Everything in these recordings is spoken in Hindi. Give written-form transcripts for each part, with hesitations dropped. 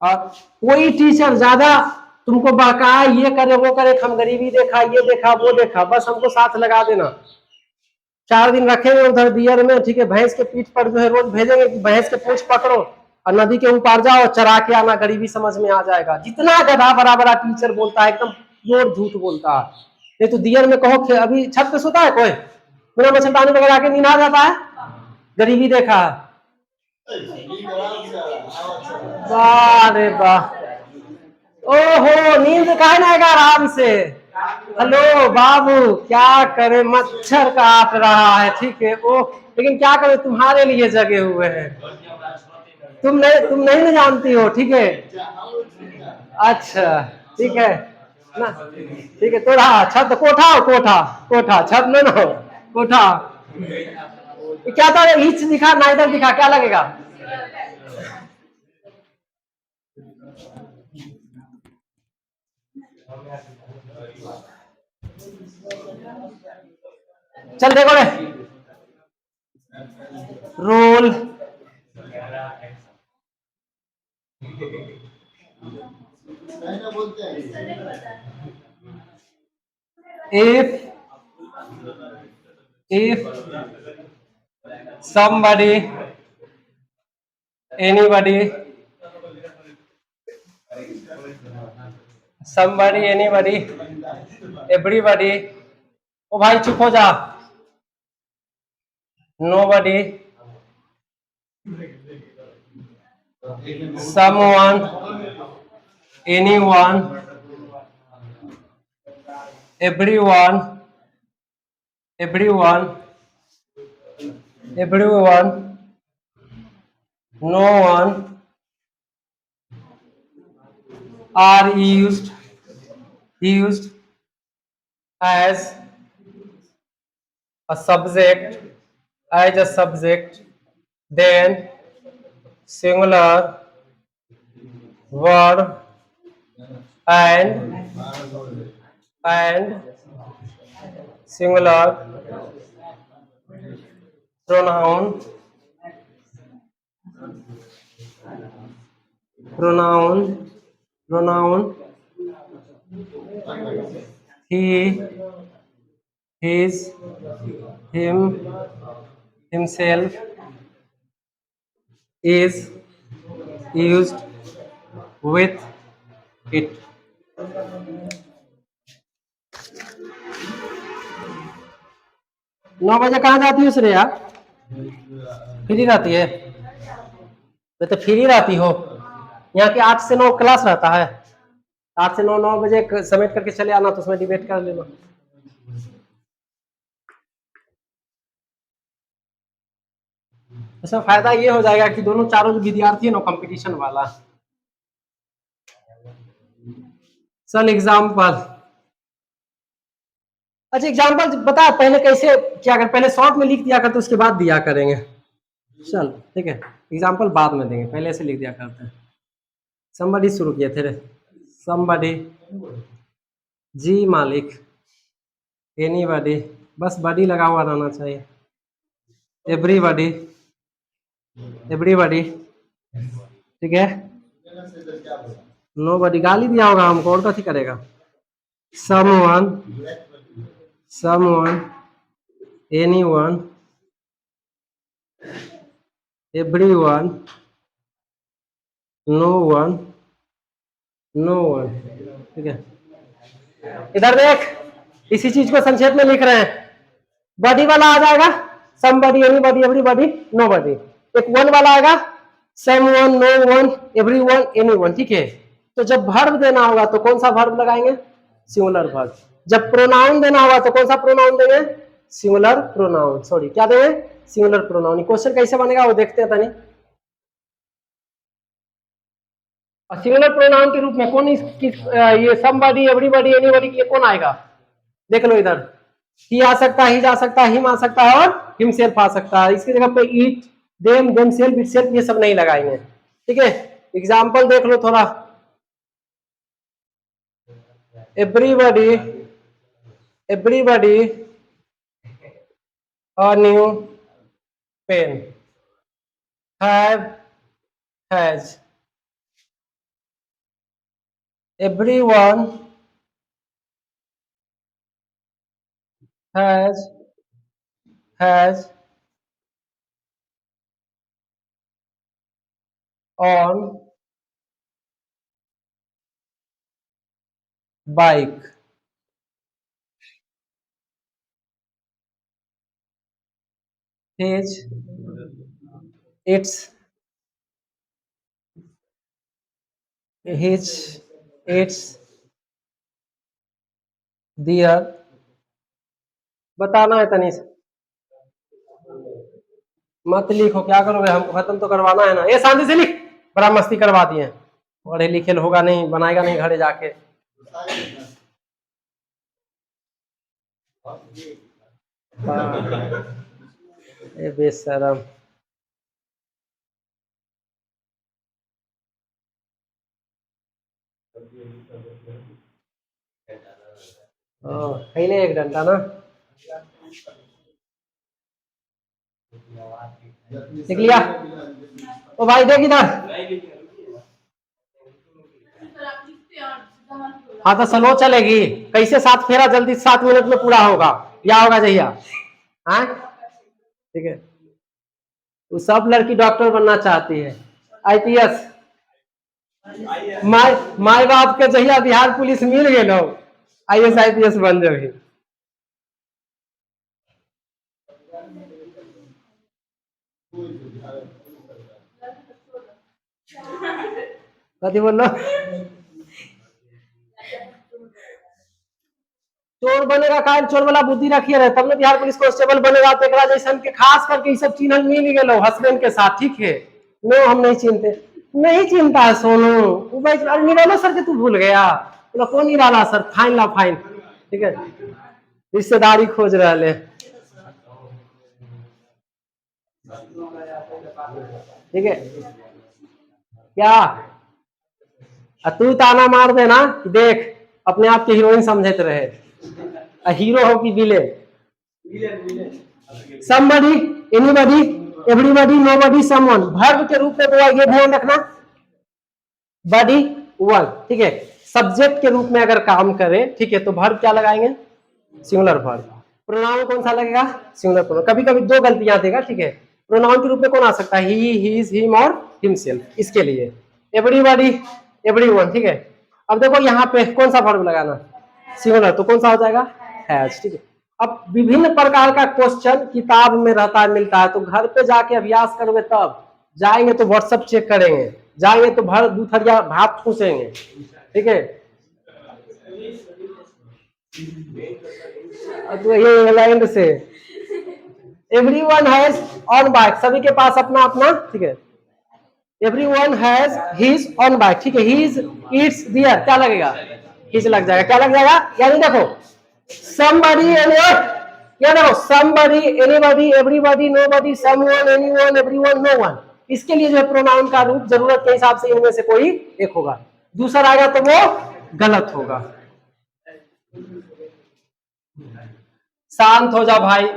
और कोई टीचर ज्यादा तुमको बहकाए, ये करे वो करे, हम गरीबी देखा, ये देखा वो देखा, बस हमको साथ लगा देना। 4 दिन रखेंगे उधर बियर में, ठीक है, भैंस के पीठ पर जो है रोज भेजेंगे कि भैंस के पूंछ पकड़ो और नदी के ऊपर जाओ, चरा के आना, गरीबी समझ में आ जाएगा। जितना गधा बड़ा बड़ा टीचर बोलता है एकदम प्योर झूठ बोलता है। नहीं तो दियर में कहो अभी छत पे सोता है कोई, बिना मच्छरदानी वगैरह के नींद आ जाता है, गरीबी देखा है। वाह रे वाह, ओहो नींद काहे ना आएगा आराम से। हेलो बाबू, क्या करे, मच्छर काट रहा है, ठीक है, ओ लेकिन क्या करे, तुम्हारे लिए जगे हुए हैं। तुम नहीं ना जानती हो, ठीक है। अच्छा ठीक है ना, ठीक है, तो रहा छत, कोठा हो, कोठा, कोठा, छत में ना हो, कोठा। क्या था, ईच दिखा ना इधर दिखा, क्या लगेगा। चल देखो रे, rule if somebody, anybody, everybody, ओ भाई चुप हो जा, nobody, someone, anyone, everyone, no one are used as a subject, then singular verb and and singular pronoun pronoun pronoun he, his, him, himself is used with it। 9 बजे कहाँ जाती हो श्रेया, फ्री रहती है, मैं तो फ्री रहती हो, यहाँ की 8 से 9 क्लास रहता है, 8 से 9, 9 बजे समेट करके चले आना, तो उसमें डिबेट कर लेना। इसमें फायदा ये हो जाएगा कि दोनों चारों जो विद्यार्थी है ना, कंपटीशन वाला। चल एग्जाम्पल, अच्छा एग्जाम्पल बता पहले कैसे क्या कर, पहले शॉर्ट में लिख दिया करते, उसके बाद दिया करेंगे। चल ठीक है, एग्जाम्पल बाद में देंगे, पहले से लिख दिया करते हैं। somebody शुरू किए थे रे, somebody, जी मालिक, anybody, बस बॉडी लगा हुआ रहना चाहिए, everybody, ठीक है, nobody गाली दिया होगा हमको, और कथी करेगा, someone, anyone, everyone, no one, ठीक है। इधर देख, इसी चीज को संक्षेप में लिख रहे हैं, बॉडी वाला आ जाएगा somebody, anybody, everybody, nobody, एक वन वाला आएगा someone, no one, everyone, anyone, ठीक है। तो जब वर्ब देना होगा तो कौन सा वर्ब लगाएंगे, सिंगुलर वर्ब। जब प्रोनाउन देना होगा तो कौन सा प्रोनाउन देंगे, सिंगुलर प्रोनाउन, सॉरी क्या देंगे, सिंगुलर प्रोनाउन। क्वेश्चन कैसे बनेगा वो देखते हैं तनी। सिंगुलर प्रोनाउन के रूप में कौन ये समबडी, एवरीबडी, एनीबडी, ये कौन आएगा, देख लो इधर, ही आ सकता है, ही जा सकता है, हिम आ सकता है और हिमसेल्फ आ सकता है। इसकी जगह पे ईट, देम, देमसेल्फ, इटसेल्फ, ये सब नहीं लगाएंगे, ठीक है। एग्जाम्पल देख लो थोड़ा, everybody a new pen, have, has, everyone has on bike. His it's his it's their बताना है तनीष मत लिखो क्या करोगे हमको खत्म तो करवाना है ना ये शांति से लिख बड़ा मस्ती करवा दिए पढ़े लिखे होगा नहीं बनाएगा नहीं घरे जाके ये बेशरम खैले एक डंडा ना देख लिया ओ भाई देख इधर हाँ तो स्लो चलेगी कैसे 7 फेरा जल्दी 7 मिनट में पूरा होगा या होगा जहिया हाँ ठीक है वो सब लड़की डॉक्टर बनना चाहती है आईपीएस माई बाप के जहिया बिहार पुलिस मिल गए लो आईएएस आईपीएस बन जाए कथी बोल लो चोर बनेगा का चोर वाला बुद्धि रखिए रहे तब ने बिहार पुलिस कांस्टेबल बनेगा तो एक जैसन के खास करके ये सब चिन्ह मिल गए हस्बैंड के साथ ठीक है नो हम नहीं चिनते नहीं चिंता है सोनू वो भाई निराला सर के तू भूल गया बोला कौन निराला सर फाइन ला फाइन ठीक है रिश्तेदारी खोज रहे ठीक है क्या तू ताना मार देना देख अपने आप के हीरोइन समझते रहे हीरो हो कि villain somebody anybody everybody nobody someone verb के रूप में बोला ये ध्यान रखना बडी वन ठीक है सब्जेक्ट के रूप में अगर काम करे ठीक है तो वर्ब क्या लगाएंगे सिंगुलर वर्ब प्रोनाउन कौन सा लगेगा सिंगुलर प्रोनाउन कभी कभी 2 गलतियां देगा ठीक है प्रोनाउन के रूप में कौन आ सकता है ही हिज हिम और हिमसेल्फ इसके लिए एवरीबॉडी एवरीवन ठीक है अब देखो यहाँ पे कौन सा वर्ब लगाना सिंगुलर तो कौन सा हो जाएगा हैज ठीक है अब विभिन्न प्रकार का क्वेश्चन किताब में रहता है मिलता है तो घर पे जाके अभ्यास करोगे तब जाएंगे तो व्हाट्सएप चेक करेंगे जाएंगे तो भर दूथरिया भाप पूछेंगे ठीक है तो ये इंग्लैंड से एवरीवन हैज ऑन बाइक सभी के पास अपना अपना ठीक है everyone has his on bike ठीक है हिज इट्स देयर क्या लगेगा हिज लग जाएगा क्या लग जाएगा यानी देखो somebody क्या देखो somebody anybody everybody nobody someone anyone everyone no one इसके लिए जो है प्रोनाउन का रूप जरूरत के हिसाब से इनमें से कोई एक होगा दूसरा आएगा तो वो गलत होगा शांत हो जा भाई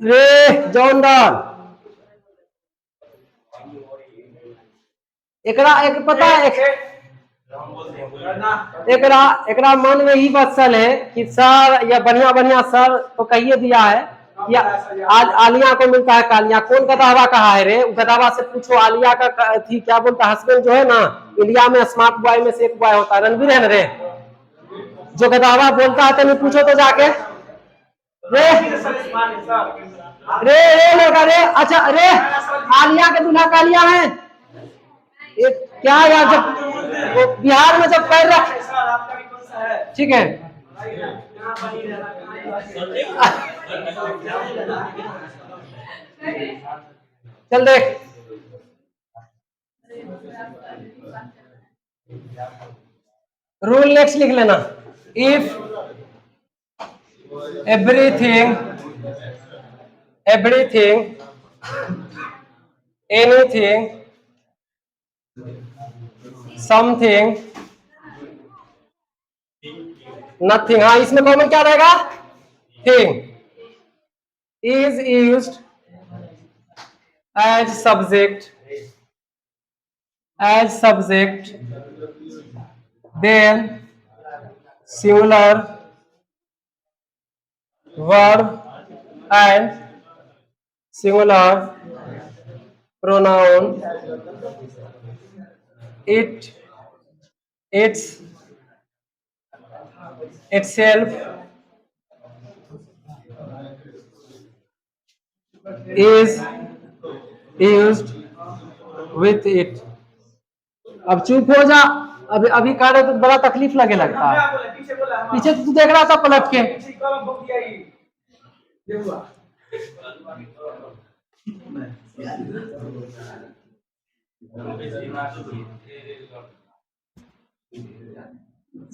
रे जॉनडन एकरा एक पता है एकरा मन में ही बसल है कि सर या बढ़िया बढ़िया सर तो कहिए दिया है या आज आलिया को मिलता है कालिया कौन गदावा कहा है रे गदावा से पूछो आलिया का थी क्या बोलता हस्बैंड जो है ना इंडिया में स्मार्ट बॉय में से एक बॉय होता है रणवीर है ना रे जो गदावा बोलता है तो पूछो तो जाके रे रे रे लड़का रे अच्छा अरे आलिया के दूल्हा कालिया है क्या यार जब बिहार में जब पैर रख ठीक है चल देख रूल नेक्स्ट लिख लेना if everything anything something nothing हाँ इसमें कॉमन क्या रहेगा thing is used as subject, then singular verb and singular pronoun. It it's itself is used with it. अब चुप हो जा। अभी अभी कह रहे तो बड़ा तकलीफ लगे लगता है। पीछे तो तू देख रहा था पलट के।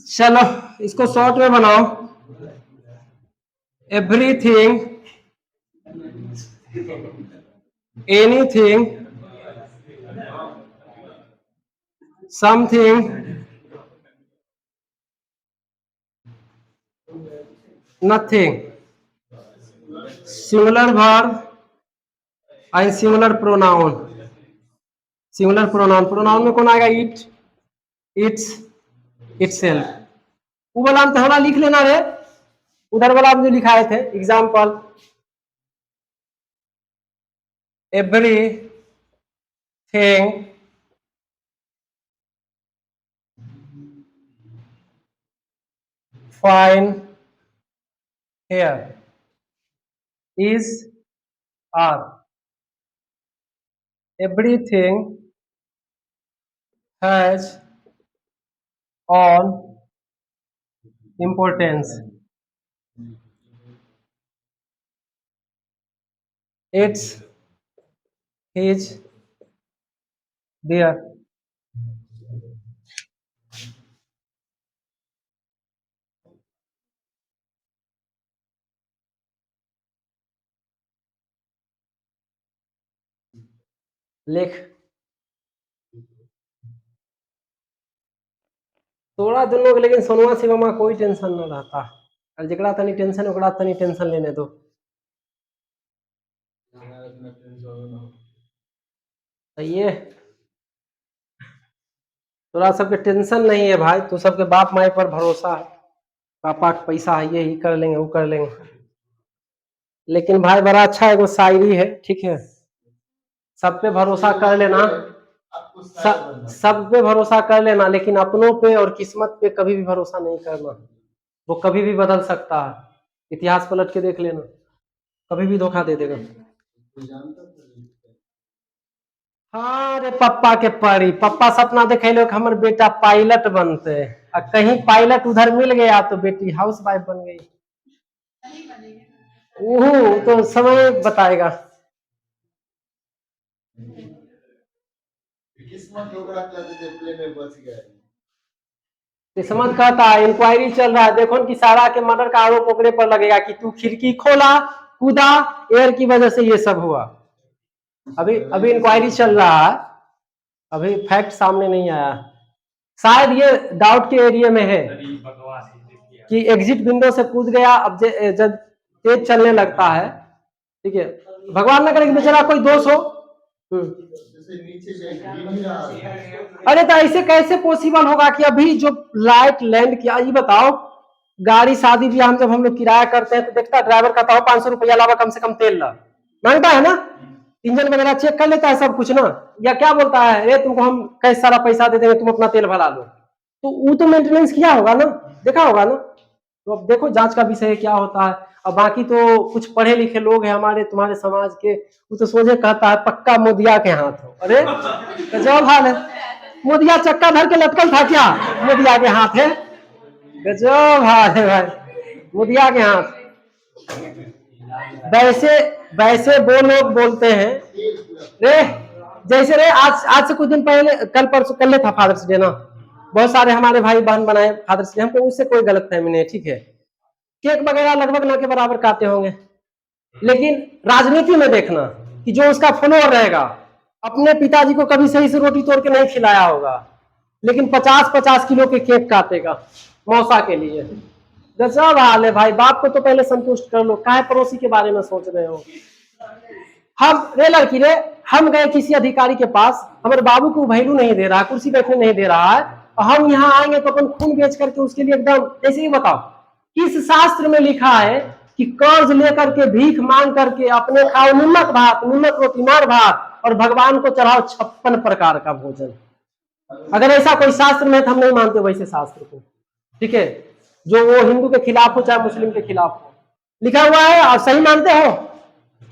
चलो इसको शॉर्ट में बनाओ। Everything, anything, something, nothing, singular verb and singular pronoun. Singular pronoun, pronoun में कौन आएगा? It, it's, itself. वो वाला तो थोड़ा लिख लेना रे, उधर वाला जो लिखाए थे। Example, everything fine here is are. Everything has all importance. It's his there. लिख। तोड़ा दोनों के, लेकिन सोनुआ शिवमा कोई टेंशन न रहता। और जकरा तनी टेंशन ओकरा तनी टेंशन लेने दो। ये तोरा सबके टेंशन नहीं है भाई, तू सबके बाप माई पर भरोसा है। पापा का पैसा है, ये ही कर लेंगे वो कर लेंगे। लेकिन भाई बड़ा अच्छा है, वो शायरी है, ठीक है। सब पे भरोसा कर लेना, सब पे भरोसा कर लेना, लेकिन अपनों पे और किस्मत पे कभी भी भरोसा नहीं करना। वो कभी भी बदल सकता है। इतिहास पलट के देख लेना, कभी भी धोखा दे देगा। हाँ रे पप्पा के परी, पप्पा सपना देखे लो हमर बेटा पायलट बनते, और कहीं पायलट उधर मिल गया तो बेटी हाउस वाइफ बन गई। वो तो समय बताएगा। किस्मत कहता है, इंक्वायरी चल रहा है, देखो कि सारा के मर्डर का आरोप ओकरे पर लगेगा कि तू खिड़की खोला, कूदा, एयर की वजह से ये सब हुआ। अभी इंक्वायरी चल रहा है, अभी फैक्ट सामने नहीं आया। शायद ये डाउट के एरिया में है कि एग्जिट विंडो से कूद गया। अब जब तेज चलने लगता है, ठीक है, भगवान ना करे कि बेचारा कोई दोष हो। अरे तो ऐसे कैसे पॉसिबल होगा कि अभी जो लाइट लैंड किया? ये बताओ, गाड़ी शादी ब्याह में जब हम लोग किराया करते हैं तो देखता है ड्राइवर कहता हो 500 रुपया अलावा कम से कम तेल ला, मांगता है ना, इंजन वगैरह चेक कर लेता है सब कुछ ना। या क्या बोलता है, अरे तुमको हम कैसे सारा पैसा दे देंगे, तुम अपना तेल भरा लो। तो वो तो मेंटेनेंस किया होगा ना, देखा होगा ना। तो अब देखो जांच का विषय क्या होता है। अब बाकी तो कुछ पढ़े लिखे लोग हैं हमारे तुम्हारे समाज के, वो तो सोचे कहता है पक्का मोदिया के हाथ हो। अरे गजब हाल है, मोदिया चक्का भर के लटकल था क्या? मोदिया के हाथ है, गजब हाल है भाई, मोदिया के हाथ। वैसे वैसे वो लोग बोलते हैं रे, जैसे रे आज से कुछ दिन पहले, कल परसों कल था फादर्स डे ना, बहुत सारे हमारे भाई बहन बनाए फादर्स डे, हमको उससे कोई गलत फहमी नहीं, ठीक है। केक वगैरह लगभग न के बराबर काटे होंगे, लेकिन राजनीति में देखना कि जो उसका फॉलोअर रहेगा, अपने पिताजी को कभी सही से रोटी तोड़ के नहीं खिलाया होगा, लेकिन 50-50 किलो के केक काटेगा मौसा के लिए। गजब हाल है भाई, बाप को तो पहले संतुष्ट कर लो, काहे पड़ोसी के बारे में सोच रहे हो। हम रे लड़की रे, हम गए किसी अधिकारी के पास, हमारे बाबू को वैल्यू नहीं दे रहा, कुर्सी बैठने नहीं दे रहा है, और हम यहाँ आएंगे तो अपन खून बेच करके उसके लिए एकदम, ऐसे ही बताओ किस शास्त्र में लिखा है कि कर्ज लेकर के भीख मांग करके अपने खाओ निमक भात, निमक रोटी मार भात, और भगवान को चढ़ाओ 56 प्रकार का भोजन। अगर ऐसा कोई शास्त्र में, तो हम नहीं मानते वैसे शास्त्र को, ठीक है, जो वो हिंदू के खिलाफ हो चाहे मुस्लिम के खिलाफ हो, लिखा हुआ है। आप सही मानते हो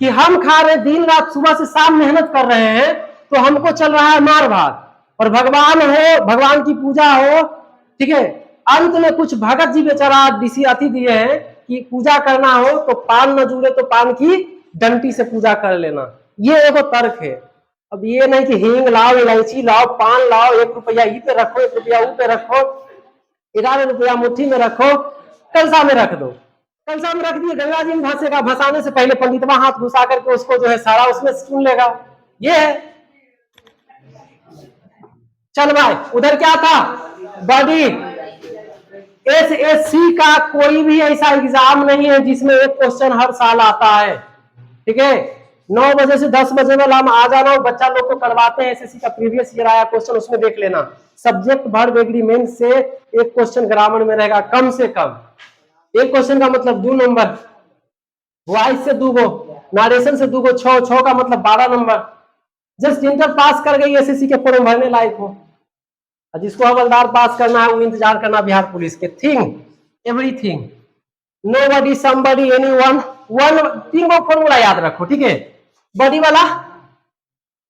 कि हम खा रहे दिन रात सुबह से शाम मेहनत कर रहे हैं, तो हमको चल रहा है मार भात, और भगवान हो, भगवान की पूजा हो, ठीक है, अंत में कुछ भगत जी बेचारा डिसी अति दिए हैं कि पूजा करना हो तो पान न जुड़े तो पान की डंटी से पूजा कर लेना, ये एगो तर्क है। अब ये नहीं कि हींग लाओ, इलायची लाओ, पान लाओ, 1 रुपया ई पे रखो, 1 रुपया ऊ पे रखो, 11 रुपया मुट्ठी में रखो, कलसा में रख दो, कलसा में रख दिए, गंगा जी में धंसेगा, भसाने से पहले पंडितवा हाथ घुसा करके उसको जो है सारा उसमें सुन लेगा, ये है। चल भाई, उधर क्या था, बॉडी एसएससी का कोई भी ऐसा एग्जाम नहीं है जिसमें एक क्वेश्चन हर साल आता है, ठीक है। 9 बजे से 10 बजे वाला हम आ जाना, बच्चा लोग को करवाते हैं, एसएससी का प्रीवियस ईयर आया क्वेश्चन उसमें देख लेना, सब्जेक्ट वर्ब एग्रीमेंट से एक क्वेश्चन ग्रामर में रहेगा कम से कम, एक क्वेश्चन का मतलब 2 नंबर, वॉइस से 2 गो, नारेशन से 2 गो, 6 का मतलब 12 नंबर। जस्ट इंटर पास कर गई एसएससी के फॉर्म भरने लायक हो, जिसको हवलदार पास करना है वो इंतजार करना बिहार पुलिस के। Thing everything, nobody, somebody, anyone, one, 3 गो फॉर्मूला याद रखो, ठीक है, बॉडी वाला,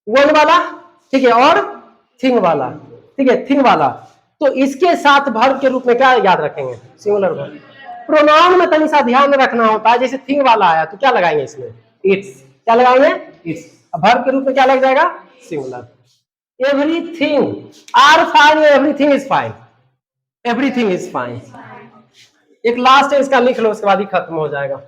वन वाला, ठीक है, और थिंग वाला, ठीक है, थिंग वाला। तो इसके साथ वर्ब के रूप में क्या याद रखेंगे, सिंगुलर वर्ब। प्रोनाउन में तनी सा ध्यान रखना होता है, जैसे थिंग वाला आया तो क्या लगाएंगे इसमें, इट्स, क्या लगाएंगे, इट्स, वर्ब के रूप में क्या लग जाएगा, singular. Everything are fine, everything is fine, everything is fine. एक लास्ट है, इसका लिख लो, उसके बाद ही खत्म हो जाएगा।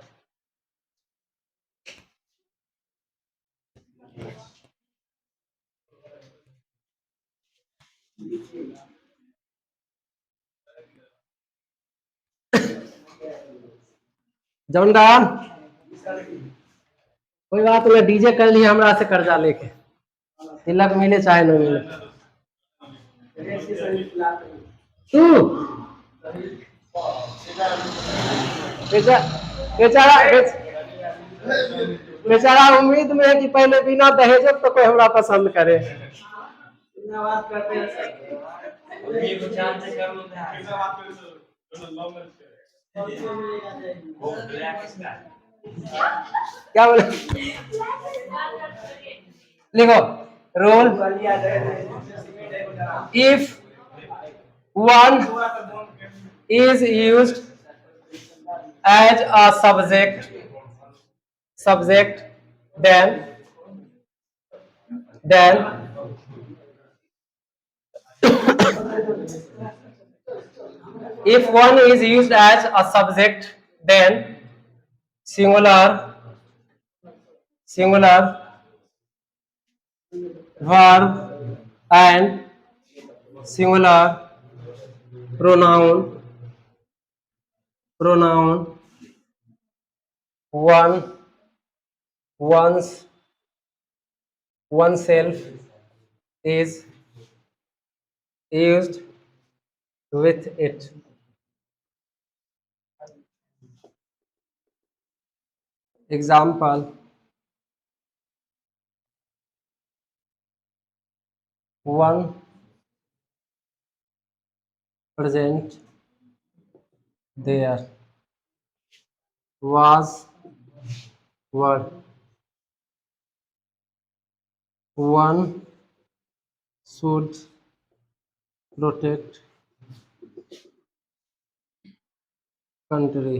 जौन गायन कोई बात नहीं, डीजे कर लिया हमरा से कर्जा लेके, तिलक मिले चाहे न मिले। तू बेचारा बेचारा उम्मीद में है कि पहले बिना दहेजक तो कोई हमरा पसंद करे। क्या बोले, लिखो rule, if one is used as a subject, then if one is used as a subject, then singular verb and singular pronoun oneself is used with it. Example, one present there, was were, one should protect country,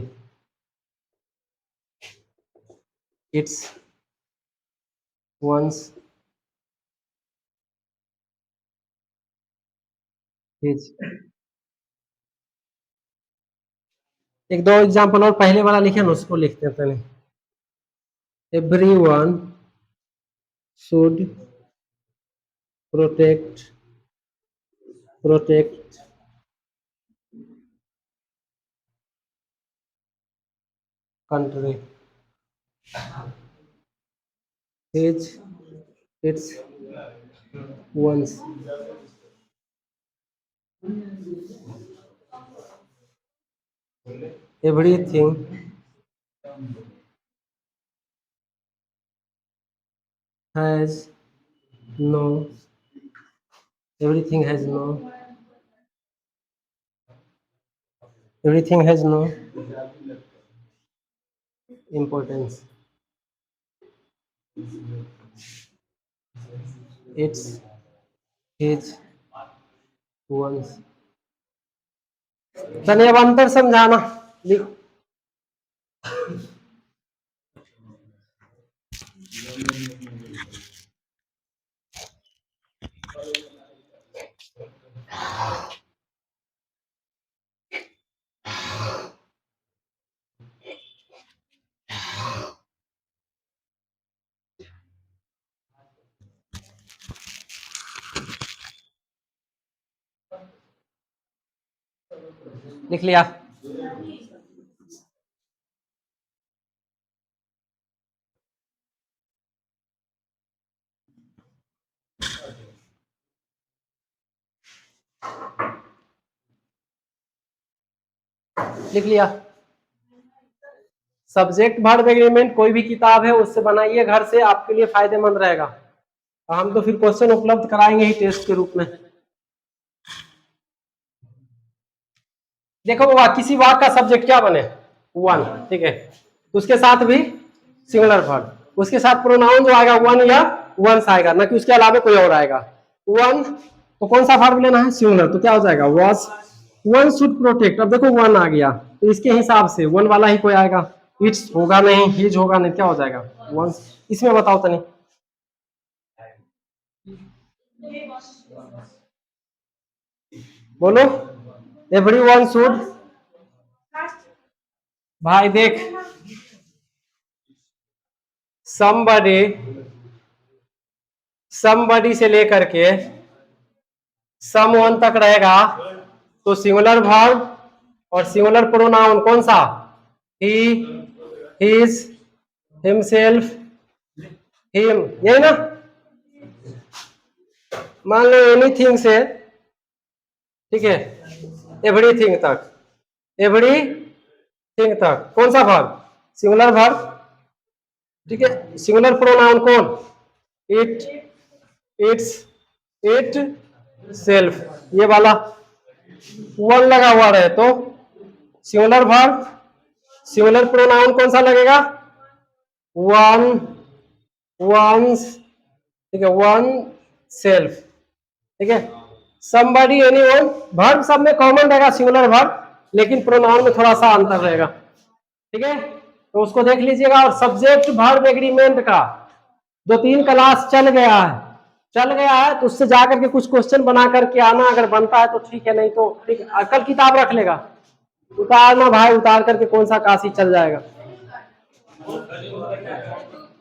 it's once his। एक दो एग्जाम्पल और पहले वाला लिखे ना, उसको लिखते हैं पहले। everyone should protect country, age, its ones. Everything has no, everything has no, everything has no importance. It's his ones. चलिए अब अंतर समझाना, लिख। लिख लिया? लिख लिया? सब्जेक्ट वर्ब एग्रीमेंट कोई भी किताब है उससे बनाइए घर से, आपके लिए फायदेमंद रहेगा। हम तो फिर क्वेश्चन उपलब्ध कराएंगे ही टेस्ट के रूप में। देखो बाबा, किसी वाक्य का सब्जेक्ट क्या बने? वन, ठीक है, उसके साथ भी सिंगुलर वर्ब, उसके साथ प्रोनाउन जो आएगा वन या वंस आएगा, ना कि उसके अलावा कोई और आएगा। वन तो कौन सा वर्ब लेना है? सिंगुलर, तो क्या हो जाएगा? वॉज। वन शुड प्रोटेक्ट, अब देखो वन आ गया तो इसके हिसाब से वन वाला ही कोई आएगा। इट्स होगा नहीं, हिज होगा नहीं, क्या हो जाएगा? वंस। इसमें बताओ तनी, बोलो। एवरीवन शुड, भाई देख, somebody, somebody से लेकर के someone तक रहेगा तो सिंगुलर वर्ब और सिंगुलर प्रोनाउन कौन सा? he, his, himself, him, यही ना? मान लो एनीथिंग से, ठीक है, एवरीथिंग तक, एवरीथिंग तक कौन सा वर्ब? सिंगुलर वर्ब, ठीक है। सिंगुलर प्रोनाउन कौन? इट, इट्स, इट सेल्फ, ये वाला वन लगा हुआ रहे तो सिंगुलर वर्ब, सिंगुलर प्रोनाउन कौन सा लगेगा? वन, वंस, ठीक है, वन सेल्फ, ठीक है। somebody, anyone, वर्ब सब में कॉमन रहेगा सिंगुलर वर्ब, लेकिन प्रोनाउन में थोड़ा सा अंतर रहेगा, ठीक है। तो उसको देख लीजिएगा। और सब्जेक्ट वर्ब एग्रीमेंट का 2-3 क्लास चल गया है तो उससे जाकर के कुछ क्वेश्चन बना करके आना, अगर बनता है तो ठीक है, नहीं तो ठीक है, कल किताब रख लेगा। उतारना भाई, उतार करके कौन सा काशी चल जाएगा।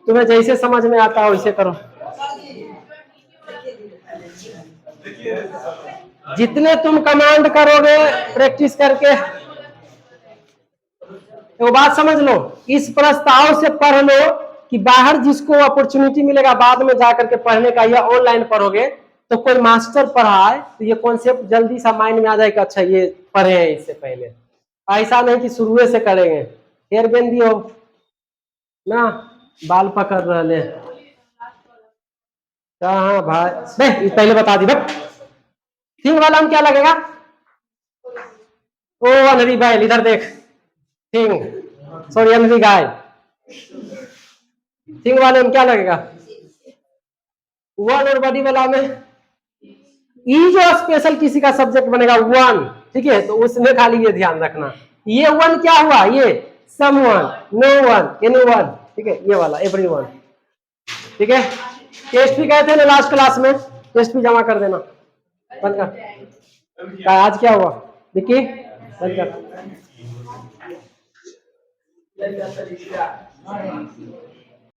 तुम्हें जैसे समझ में आता है वैसे करो। जितने तुम कमांड करोगे प्रैक्टिस करके, तो बात समझ लो, इस प्रस्ताव से पढ़ लो कि बाहर जिसको अपॉर्चुनिटी मिलेगा बाद में जाकर के पढ़ने का, या ऑनलाइन पढ़ोगे तो कोई मास्टर पढ़ाए तो ये कॉन्सेप्ट जल्दी सा माइंड में आ जाएगा, अच्छा ये पढ़े हैं इससे पहले। ऐसा नहीं कि शुरू से करेंगे। हेयर बेंदी हो ना, बाल पकड़ रहे, हाँ भाई, नहीं पहले बता दी बट थिंग वाला में क्या लगेगा? ओ अनरी बैल, इधर देख, थिंग, सॉरी अनरी गाय, थिंग वाले में क्या लगेगा? वन। और बॉडी वाला में ई जो स्पेशल किसी का सब्जेक्ट बनेगा वन, ठीक है, तो उसमें खाली ये ध्यान रखना, ये वन क्या हुआ? ये समवन, नो वन, एनीवन, ठीक है, ये वाला एवरीवन, ठीक है। टेस्ट भी कहते हैं ना लास्ट क्लास में, टेस्ट भी जमा कर देना। बंद कर, आज क्या हुआ विक्की? बंद कर।